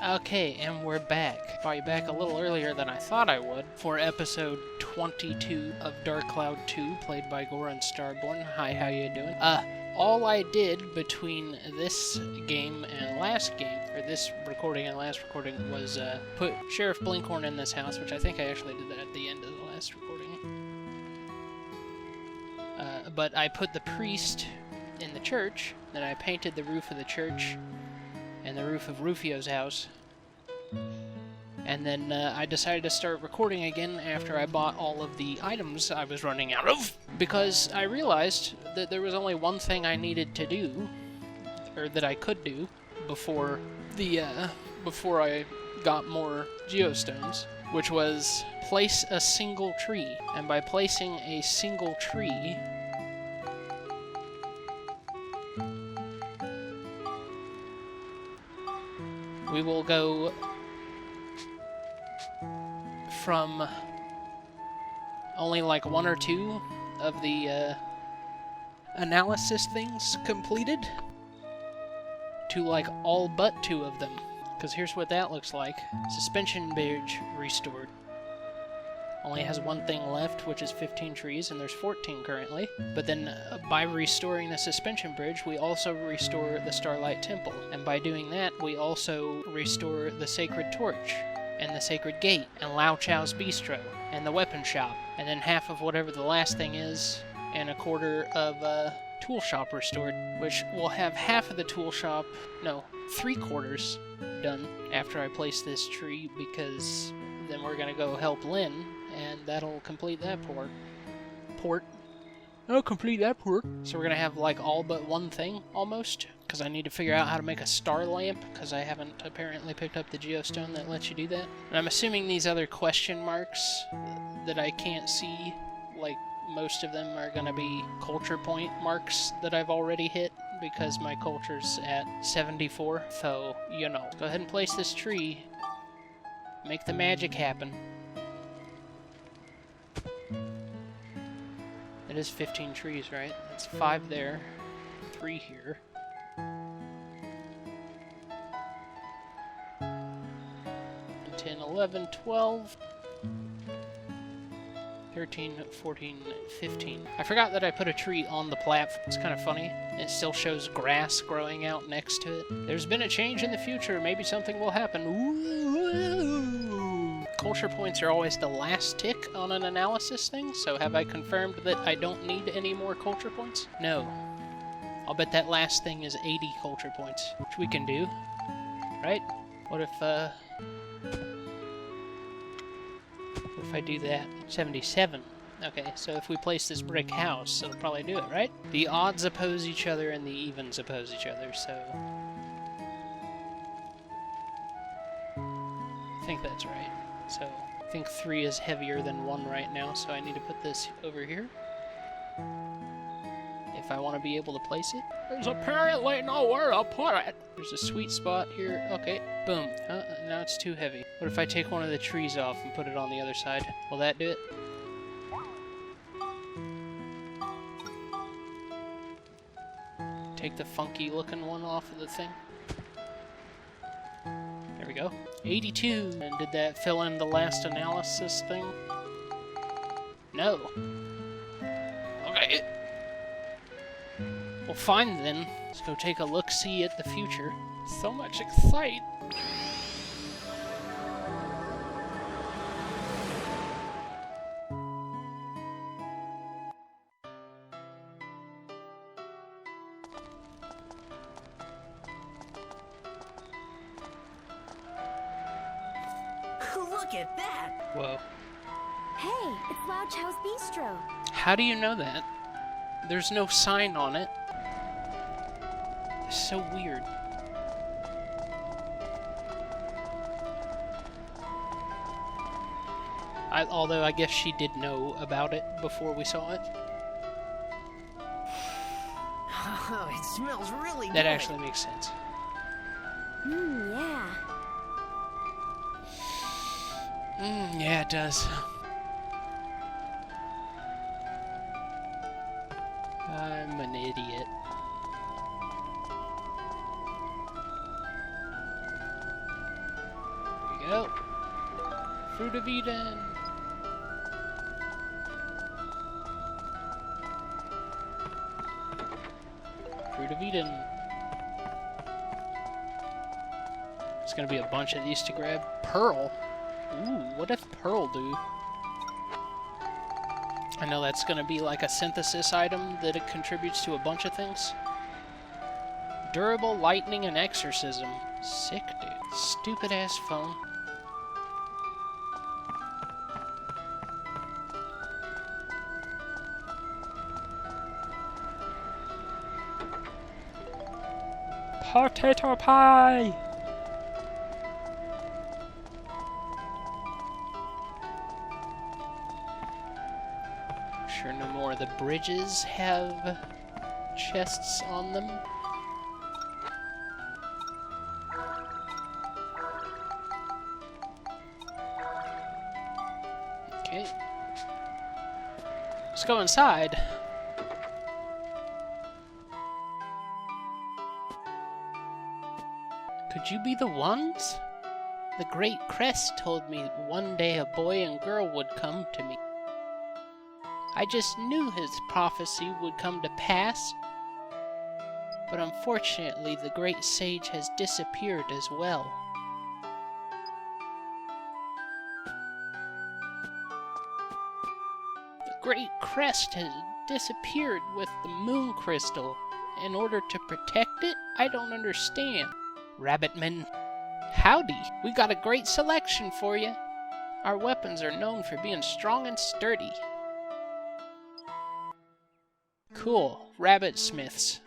Okay, and we're back. Probably back a little earlier than I thought I would for episode 22 of Dark Cloud 2, played by Gorin Starborn. Hi, how you doing? All I did between this game and last game, or this recording and last recording, was put Sheriff Blinkhorn in this house, which I think I actually did that at the end of the last recording. But I put the priest in the church, then I painted the roof of the church and the roof of Rufio's house. And then I decided to start recording again after I bought all of the items I was running out of, because I realized that there was only one thing I needed to do, or that I could do, before I got more geostones, which was place a single tree. And by placing a single tree, we will go from only like one or two of the analysis things completed to like all but two of them. Because here's what that looks like. Suspension bridge restored. Only has one thing left, which is 15 trees, and there's 14 currently. But then, by restoring the suspension bridge, we also restore the Starlight Temple. And by doing that, we also restore the Sacred Torch, and the Sacred Gate, and Lao Chao's Bistro, and the Weapon Shop. And then half of whatever the last thing is, and a quarter of Tool Shop restored, which will have half of the Tool Shop, no, 3/4 done after I place this tree, because then we're gonna go help Lynn, and that'll complete that port. That'll complete that port. So we're gonna have like all but one thing, almost, because I need to figure out how to make a star lamp, because I haven't apparently picked up the geostone that lets you do that. And I'm assuming these other question marks that I can't see, like most of them are gonna be culture point marks that I've already hit, because my culture's at 74. So, you know, go ahead and place this tree. Make the magic happen. It is 15 trees, right? That's 5 there, 3 here. 10, 11, 12, 13, 14, 15. I forgot that I put a tree on the platform. It's kind of funny. It still shows grass growing out next to it. There's been a change in the future. Maybe something will happen. Ooh. Culture points are always the last tick on an analysis thing, so have I confirmed that I don't need any more culture points? No. I'll bet that last thing is 80 culture points, which we can do, right? What if I do that? 77. Okay, so if we place this brick house, it'll probably do it, right? The odds oppose each other and the evens oppose each other, so I think that's right. So, I think 3 is heavier than 1 right now, so I need to put this over here. If I want to be able to place it. There's apparently nowhere to put it! There's a sweet spot here. Okay, boom. Now it's too heavy. What if I take one of the trees off and put it on the other side? Will that do it? Take the funky looking one off of the thing. There we go. 82! And did that fill in the last analysis thing? No. Okay. Well, fine then. Let's go take a look-see at the future. So much excite! Look at that! Whoa. Hey, it's Lao Chao's Bistro. How do you know that? There's no sign on it. It's so weird. Although I guess she did know about it before we saw it. Oh, it smells really good. That actually makes sense. Yeah. Yeah, it does. I'm an idiot. Oh. Fruit of Eden. Fruit of Eden. There's gonna be a bunch of these to grab. Pearl? Ooh, what does Pearl do? I know that's gonna be like a synthesis item that it contributes to a bunch of things. Durable lightning and exorcism. Sick, dude. Stupid ass phone. Potato pie! Sure no more of the bridges have chests on them. Okay. Let's go inside. Could you be the ones? The Great Crest told me one day a boy and girl would come to me. I just knew his prophecy would come to pass. But unfortunately, the great sage has disappeared as well. The Great Crest has disappeared with the moon crystal. In order to protect it? I don't understand. Rabbitman. Howdy, we got a great selection for you. Our weapons are known for being strong and sturdy. Cool, rabbit smiths.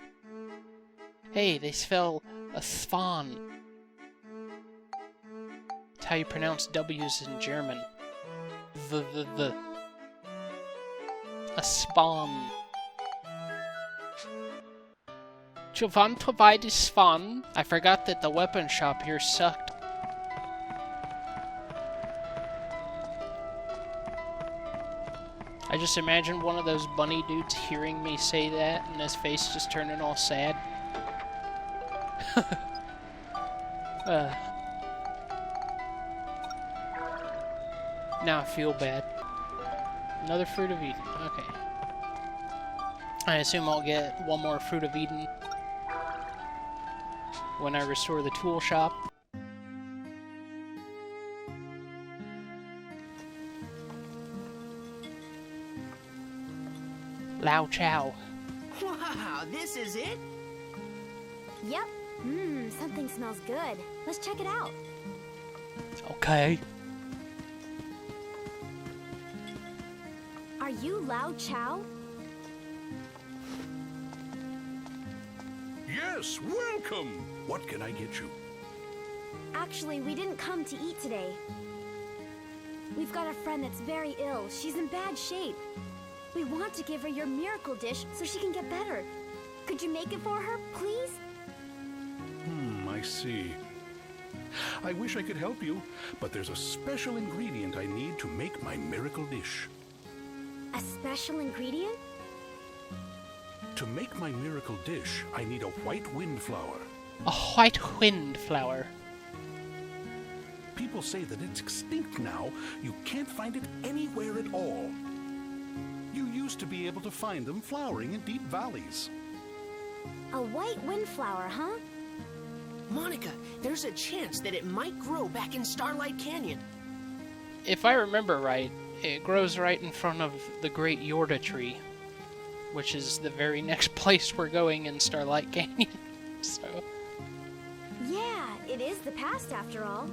Hey, they spell a spawn. That's how you pronounce W's in German. The. A spawn. Jovantovide Svan. I forgot that the weapon shop here sucked. I just imagine one of those bunny dudes hearing me say that and his face just turning all sad. Now I feel bad. Another Fruit of Eden. Okay. I assume I'll get one more Fruit of Eden when I restore the tool shop. Lao Chow. Wow, this is it? Yep. Something smells good. Let's check it out. Okay. Are you Lao Chow? Yes, welcome! What can I get you? Actually, we didn't come to eat today. We've got a friend that's very ill. She's in bad shape. We want to give her your miracle dish so she can get better. Could you make it for her, please? I see. I wish I could help you, but there's a special ingredient I need to make my miracle dish. A special ingredient? To make my miracle dish, I need a white windflower. A white windflower. People say that it's extinct now. You can't find it anywhere at all. You used to be able to find them flowering in deep valleys. A white windflower, huh? Monica, there's a chance that it might grow back in Starlight Canyon. If I remember right, it grows right in front of the Great Yorda Tree, which is the very next place we're going in Starlight Canyon. So. Yeah, it is the past after all.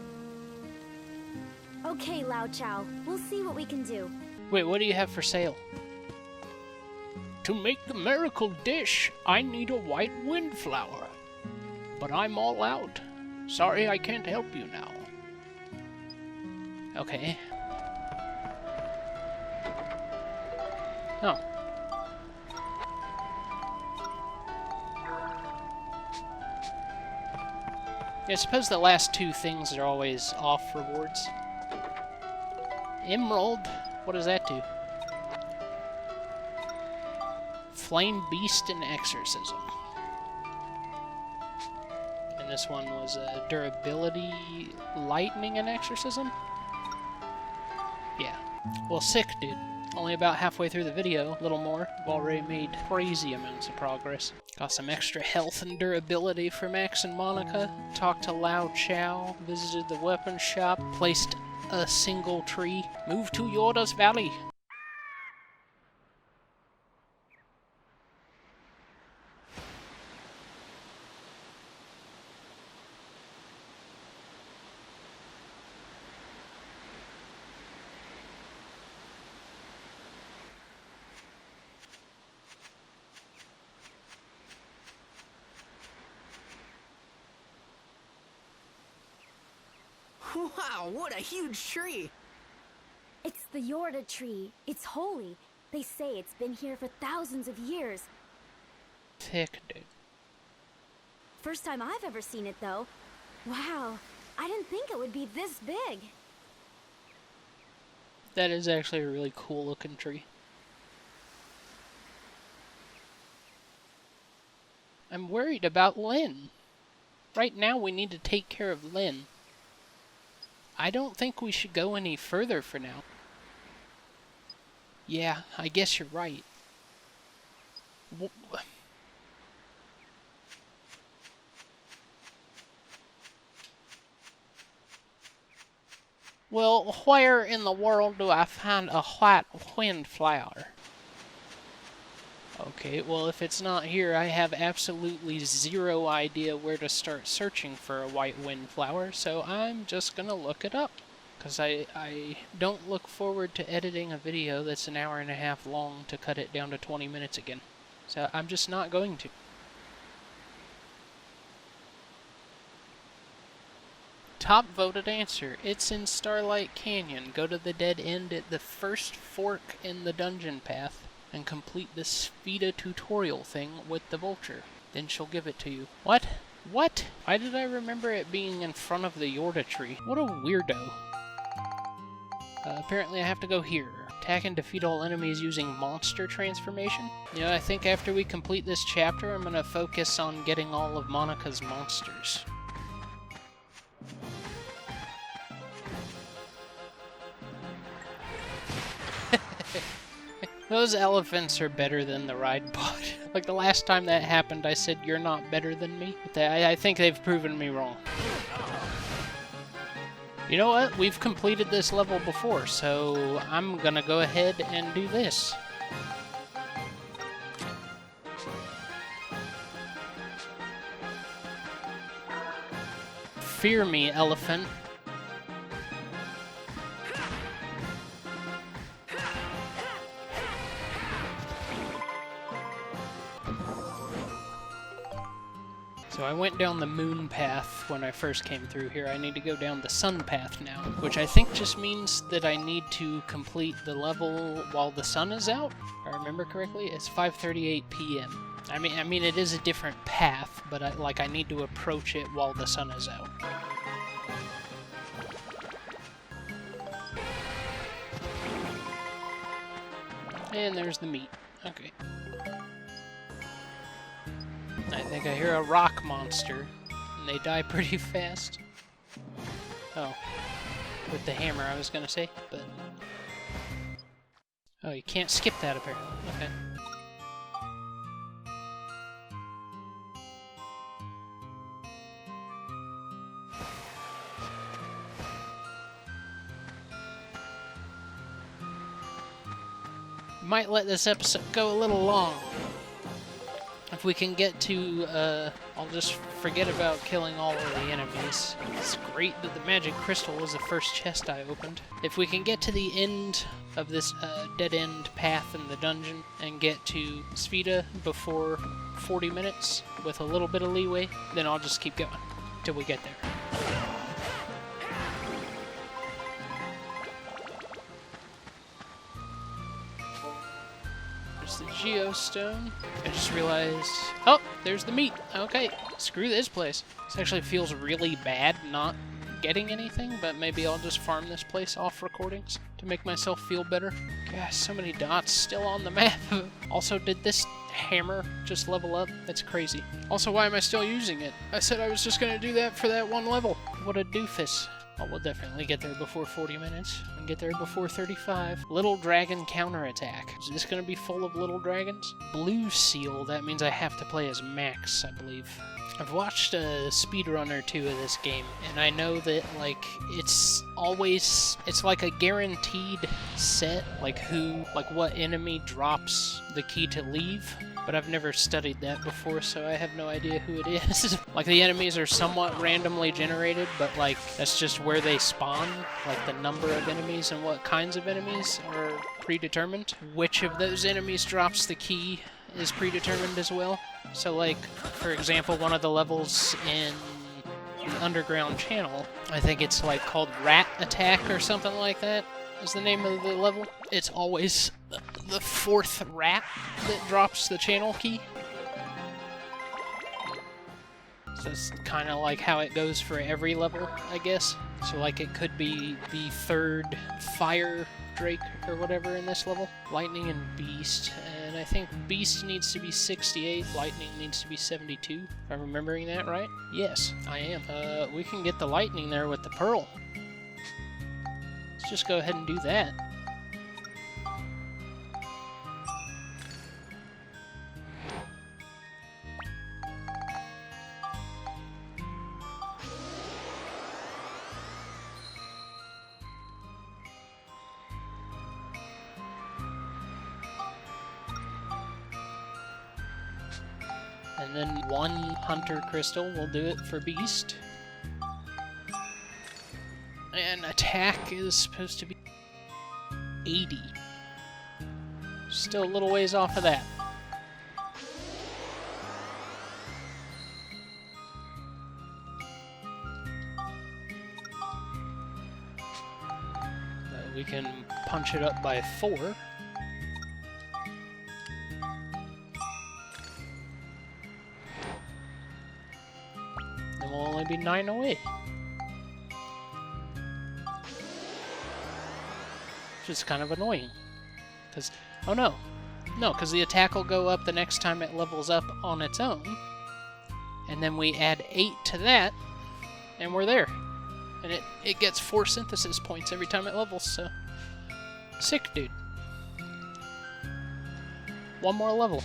Okay, Lao Chow, we'll see what we can do. Wait, what do you have for sale? To make the miracle dish, I need a white windflower. But I'm all out. Sorry I can't help you now. Okay. Oh. Yeah, I suppose the last two things are always off rewards. Emerald? What does that do? Flame Beast and Exorcism. And this one was durability, lightning, and exorcism? Yeah. Well, sick, dude. Only about halfway through the video, a little more. I've already made crazy amounts of progress. Got some extra health and durability for Max and Monica. Talked to Lao Chow, visited the weapons shop, placed a single tree, moved to Yorda's Valley. Wow, what a huge tree! It's the Yorda tree. It's holy. They say it's been here for thousands of years. Thick, dude. First time I've ever seen it, though. Wow, I didn't think it would be this big. That is actually a really cool looking tree. I'm worried about Lynn. Right now we need to take care of Lynn. I don't think we should go any further for now. Yeah, I guess you're right. Well, where in the world do I find a white windflower? Okay, well, if it's not here, I have absolutely zero idea where to start searching for a white windflower, so I'm just gonna look it up. Because I don't look forward to editing a video that's an hour and a half long to cut it down to 20 minutes again. So I'm just not going to. Top voted answer. It's in Starlight Canyon. Go to the dead end at the first fork in the dungeon path and complete the Spheda tutorial thing with the vulture. Then she'll give it to you. What? What? Why did I remember it being in front of the Yorda tree? What a weirdo. Apparently I have to go here. Attack and defeat all enemies using monster transformation. You know, I think after we complete this chapter, I'm going to focus on getting all of Monica's monsters. Those elephants are better than the ride bot. Like the last time that happened, I said, "You're not better than me." But I think they've proven me wrong. You know what? We've completed this level before, so I'm gonna go ahead and do this. Fear me, elephant. So I went down the moon path when I first came through here. I need to go down the sun path now, which I think just means that I need to complete the level while the sun is out. If I remember correctly, it's 5:38 p.m. I mean, it is a different path, but I need to approach it while the sun is out. And there's the meat. Okay. I think I hear a rock monster, and they die pretty fast. Oh. With the hammer, I was gonna say, but... Oh, you can't skip that, apparently. Okay. Might let this episode go a little long. If we can get to, I'll just forget about killing all of the enemies. It's great that the magic crystal was the first chest I opened. If we can get to the end of this dead-end path in the dungeon and get to Spheda before 40 minutes with a little bit of leeway, then I'll just keep going till we get there. There's the geostone. I just realized... Oh, there's the meat. Okay, screw this place. This actually feels really bad not getting anything, but maybe I'll just farm this place off recordings to make myself feel better. Gosh, so many dots still on the map. Also, did this hammer just level up? That's crazy. Also, why am I still using it? I said I was just gonna do that for that one level. What a doofus. Oh, we'll definitely get there before 40 minutes. And get there before 35. Little dragon counterattack. Is this gonna be full of little dragons? Blue seal, that means I have to play as Max, I believe. I've watched a speedrun or two of this game, and I know that, like, it's like a guaranteed set, like what enemy drops the key to leave, but I've never studied that before, so I have no idea who it is. Like, the enemies are somewhat randomly generated, but, like, that's just where they spawn, like, the number of enemies and what kinds of enemies are predetermined. Which of those enemies drops the key is predetermined as well. So, like, for example, one of the levels in the underground channel, I think it's, like, called Rat Attack or something like that, is the name of the level. It's always the fourth rat that drops the channel key. So it's kind of like how it goes for every level, I guess. So, like, it could be the third fire Drake or whatever in this level. Lightning and Beast, and I think Beast needs to be 68, Lightning needs to be 72, if I'm remembering that right. Yes, I am. We can get the Lightning there with the Pearl. Let's just go ahead and do that. And then one Hunter Crystal will do it for Beast. And attack is supposed to be 80. Still a little ways off of that. We can punch it up by 4. Then we'll only be 9 away. Which is kind of annoying. Because, oh no. No, because the attack will go up the next time it levels up on its own. And then we add 8 to that, and we're there. And it gets 4 synthesis points every time it levels, so... Sick, dude. One more level.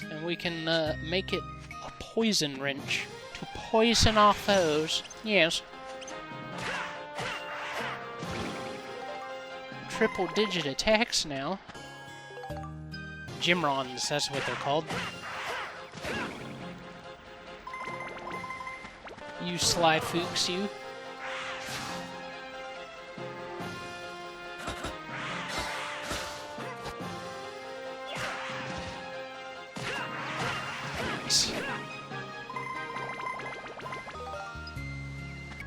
And we can make it a poison wrench to poison our foes. Yes. Triple-digit attacks now. Gymrons, that's what they're called. You sly fooks, you.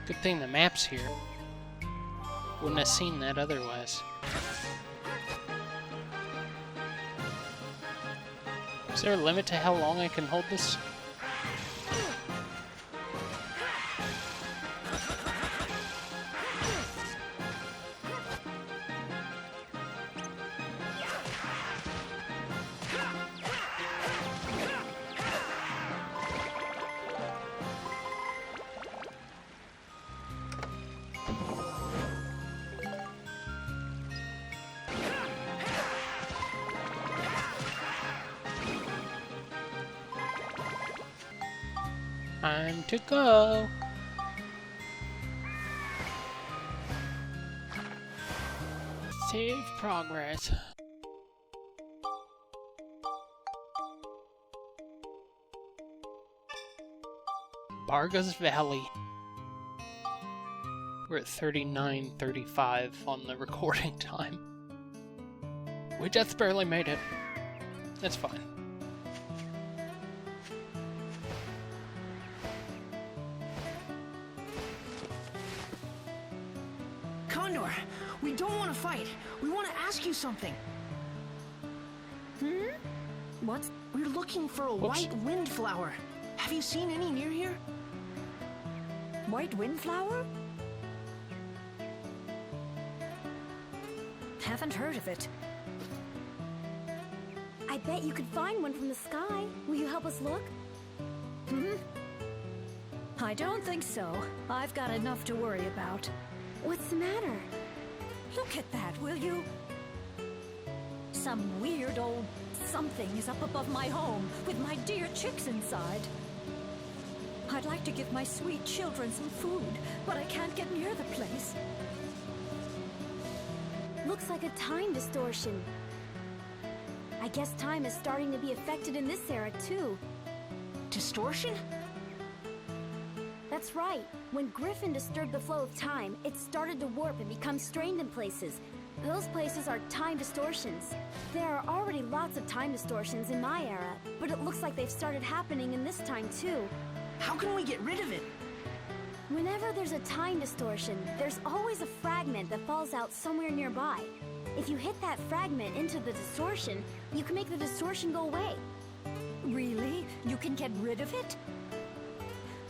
Good thing the map's here. Wouldn't have seen that otherwise. Is there a limit to how long I can hold this? Time to go. Save progress. Barga's Valley. We're at 39:35 on the recording time. We just barely made it. That's fine. We don't want to fight. We want to ask you something. What? We're looking for a white windflower. Have you seen any near here? White windflower? Haven't heard of it. I bet you could find one from the sky. Will you help us look? I don't think so. I've got enough to worry about. What's the matter? Look at that, will you? Some weird old something is up above my home with my dear chicks inside. I'd like to give my sweet children some food, but I can't get near the place. Looks like a time distortion. I guess time is starting to be affected in this era, too. Distortion? That's right. When Griffin disturbed the flow of time, it started to warp and become strained in places. Those places are time distortions. There are already lots of time distortions in my era, but it looks like they've started happening in this time, too. How can we get rid of it? Whenever there's a time distortion, there's always a fragment that falls out somewhere nearby. If you hit that fragment into the distortion, you can make the distortion go away. Really? You can get rid of it?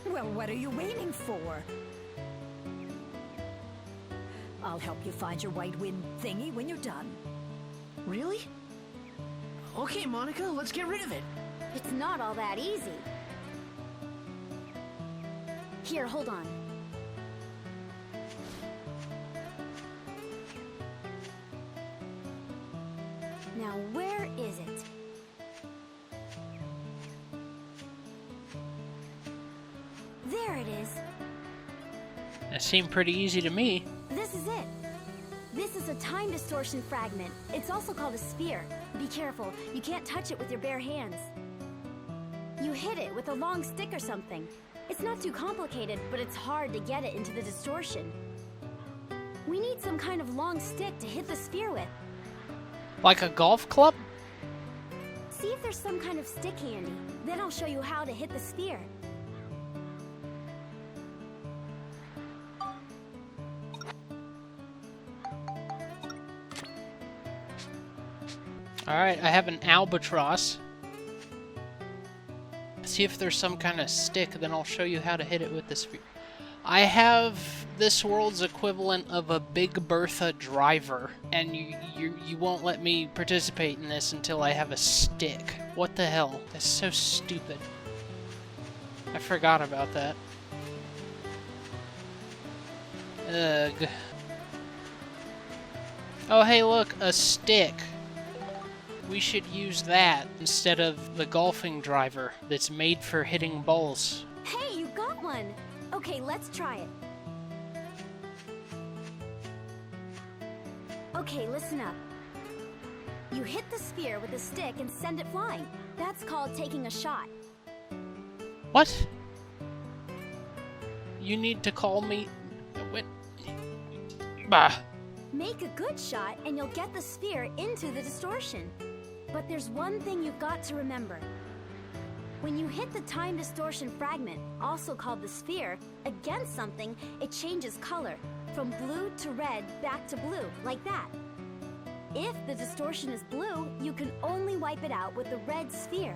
Well, what are you waiting for? I'll help you find your white wind thingy when you're done. Really? Okay, Monica, let's get rid of it. It's not all that easy. Here, hold on. Now, where is it? There it is. That seemed pretty easy to me. This is it. This is a time distortion fragment. It's also called a sphere. Be careful, you can't touch it with your bare hands. You hit it with a long stick or something. It's not too complicated, but it's hard to get it into the distortion. We need some kind of long stick to hit the sphere with. Like a golf club? See if there's some kind of stick handy. Then I'll show you how to hit the sphere. Alright, I have an albatross. See if there's some kind of stick, then I'll show you how to hit it with the sphere. I have this world's equivalent of a Big Bertha driver, and you won't let me participate in this until I have a stick. What the hell? That's so stupid. I forgot about that. Ugh. Oh hey look, a stick. We should use that instead of the golfing driver that's made for hitting balls. Hey, you got one! Okay, let's try it. Okay, listen up. You hit the sphere with a stick and send it flying. That's called taking a shot. What? You need to call me... What? Bah. Make a good shot and you'll get the sphere into the distortion. But there's one thing you've got to remember. When you hit the time distortion fragment, also called the sphere, against something, it changes color, from blue to red back to blue, like that. If the distortion is blue, you can only wipe it out with the red sphere.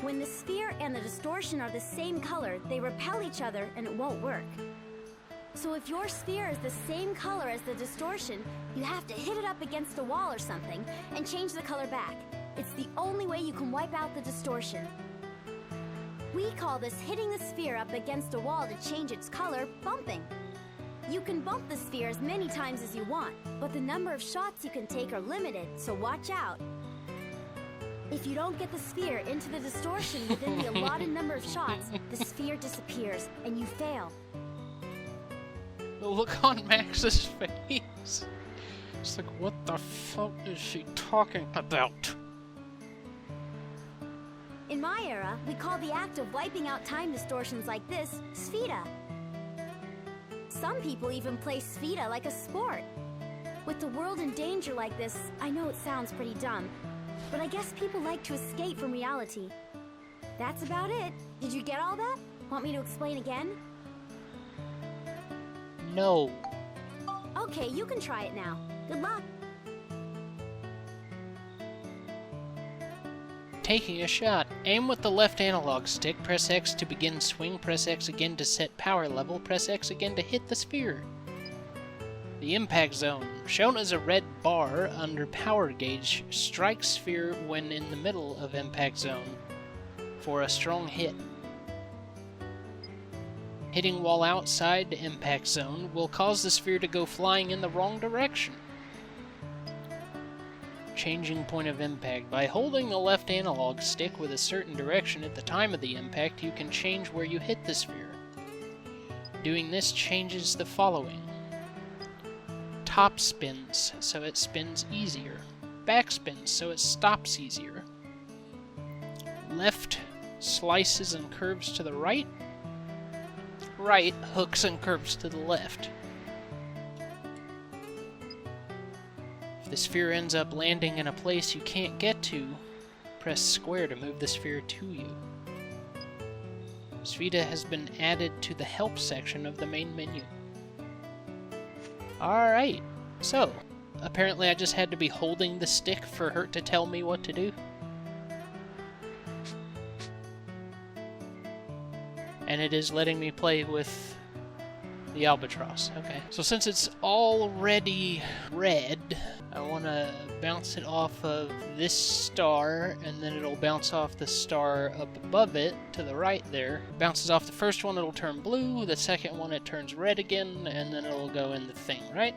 When the sphere and the distortion are the same color, they repel each other and it won't work. So if your sphere is the same color as the distortion, you have to hit it up against a wall or something and change the color back. It's the only way you can wipe out the distortion. We call this hitting the sphere up against a wall to change its color bumping. You can bump the sphere as many times as you want, but the number of shots you can take are limited, so watch out. If you don't get the sphere into the distortion within the allotted number of shots, the sphere disappears and you fail. The look on Max's face. It's like, what the fuck is she talking about? In my era, we call the act of wiping out time distortions like this, Spheda. Some people even play Spheda like a sport. With the world in danger like this, I know it sounds pretty dumb, but I guess people like to escape from reality. That's about it. Did you get all that? Want me to explain again? No. Okay, you can try it now. Good luck. Taking a shot. Aim with the left analog stick. Press X to begin swing. Press X again to set power level. Press X again to hit the sphere. The impact zone, shown as a red bar under power gauge, strikes sphere when in the middle of impact zone for a strong hit. Hitting while outside the impact zone will cause the sphere to go flying in the wrong direction. Changing point of impact. By holding the left analog stick with a certain direction at the time of the impact, you can change where you hit the sphere. Doing this changes the following. Top spins, so it spins easier. Back spins, so it stops easier. Left slices and curves to the right. Right hooks and curves to the left. If the sphere ends up landing in a place you can't get to, press square to move the sphere to you. Spheda has been added to the help section of the main menu. Alright, so apparently I just had to be holding the stick for her to tell me what to do. And it is letting me play with the albatross. Okay. So since it's already red, I want to bounce it off of this star, and then it'll bounce off the star up above it to the right there. It bounces off the first one, it'll turn blue. The second one, it turns red again, and then it'll go in the thing, right?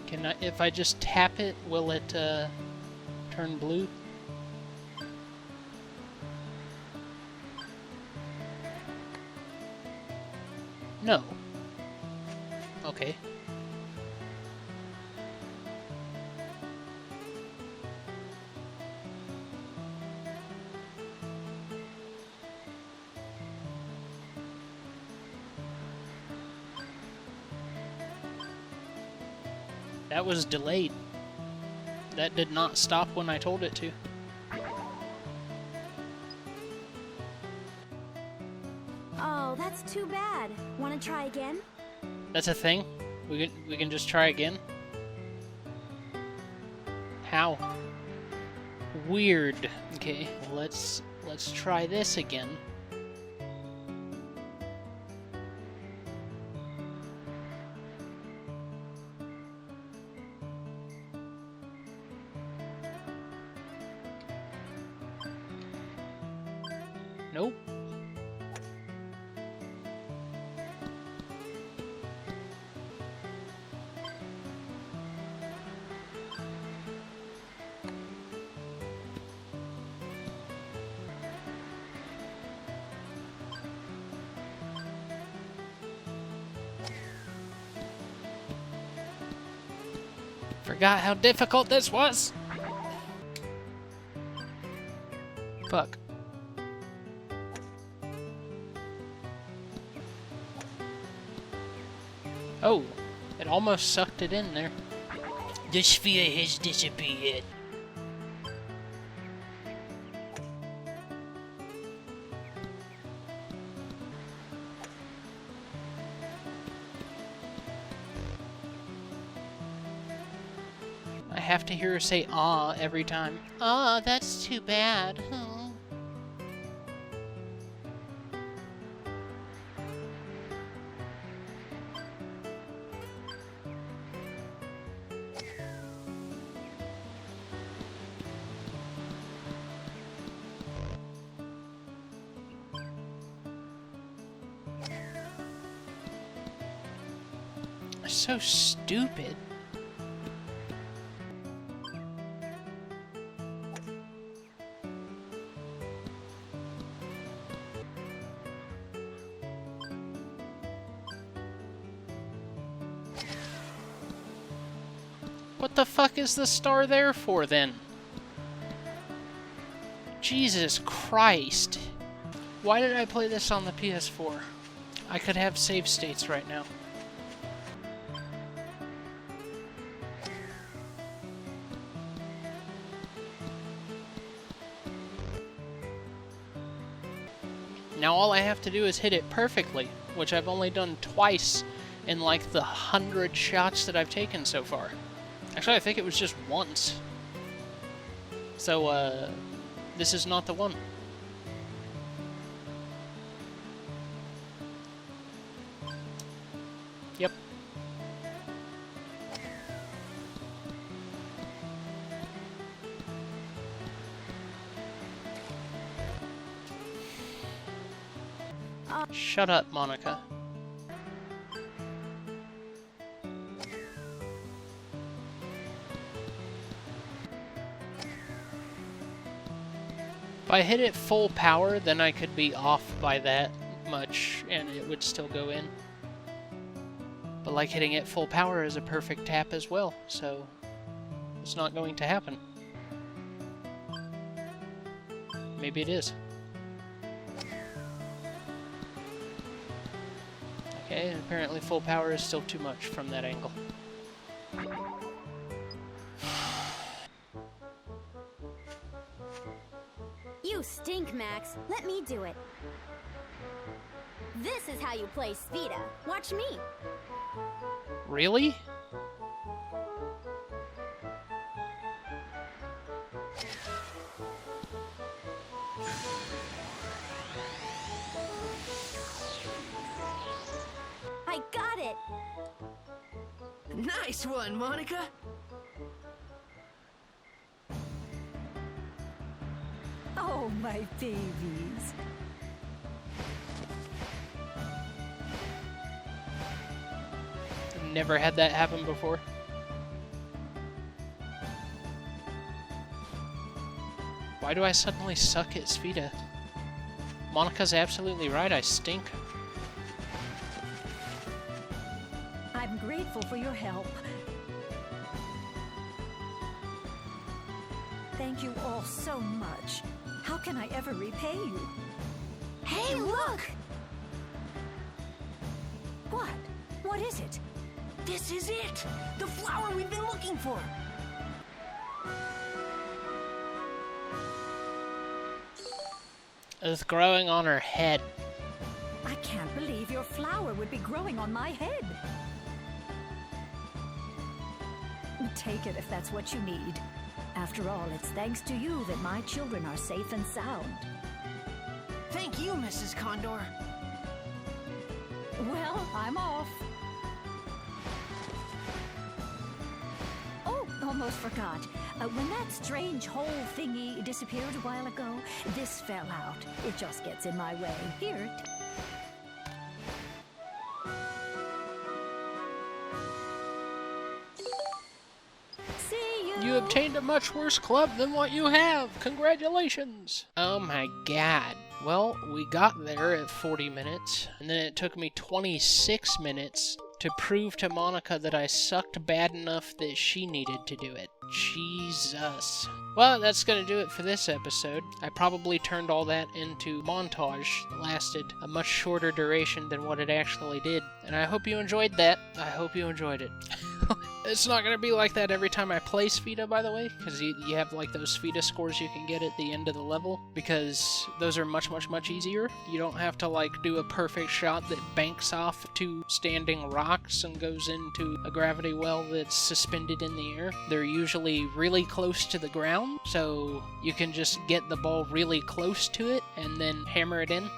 Can I, if I just tap it, will it turn blue? No. Okay. That was delayed. That did not stop when I told it to. Oh, that's too bad. Want to try again? That's a thing? We can just try again? How? Weird. Okay, well, let's try this again. Nope. Forgot how difficult this was. Fuck. Oh, it almost sucked it in there. The sphere has disappeared. I have to hear her say "ah" every time. Ah, that's too bad. Oh. So stupid. What the fuck is the star there for, then? Jesus Christ. Why did I play this on the PS4? I could have save states right now. Now all I have to do is hit it perfectly, which I've only done twice in like the 100 shots that I've taken so far. Actually, I think it was just once. So, this is not the one. Yep. Shut up, Monica. If I hit it full power, then I could be off by that much and it would still go in. But like hitting it full power is a perfect tap as well, so it's not going to happen. Maybe it is. Okay, and apparently full power is still too much from that angle. You stink, Max. Let me do it. This is how you play Spheda. Watch me. Really? I got it. Nice one, Monica. Oh, my babies. I've never had that happen before. Why do I suddenly suck at Spheda? Monica's absolutely right, I stink. I'm grateful for your help. Thank you all so much. How can I ever repay you? Hey, look! What? What is it? This is it! The flower we've been looking for! It's growing on her head. I can't believe your flower would be growing on my head. Take it if that's what you need. After all, it's thanks to you that my children are safe and sound. Thank you, Mrs. Condor. Well, I'm off. Oh, almost forgot. When that strange hole thingy disappeared a while ago, this fell out. It just gets in my way. Here. See you. You obtained a much worse club than what you have. Congratulations. Oh my god. Well, we got there at 40 minutes, and then it took me 26 minutes to prove to Monica that I sucked bad enough that she needed to do it. Jesus. Well, that's gonna do it for this episode. I probably turned all that into montage that lasted a much shorter duration than what it actually did, and I hope you enjoyed that. I hope you enjoyed it. It's not gonna be like that every time I play Spheda, by the way, because you have like those Spheda scores you can get at the end of the level, because those are much easier. You don't have to like do a perfect shot that banks off two standing rocks and goes into a gravity well that's suspended in the air. They're usually really close to the ground, so you can just get the ball really close to it and then hammer it in.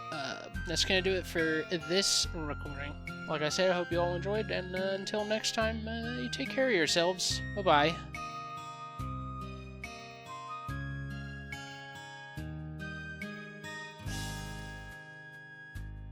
That's gonna do it for this recording. Like I said, I hope you all enjoyed, and until next time, you take care of yourselves. Bye-bye.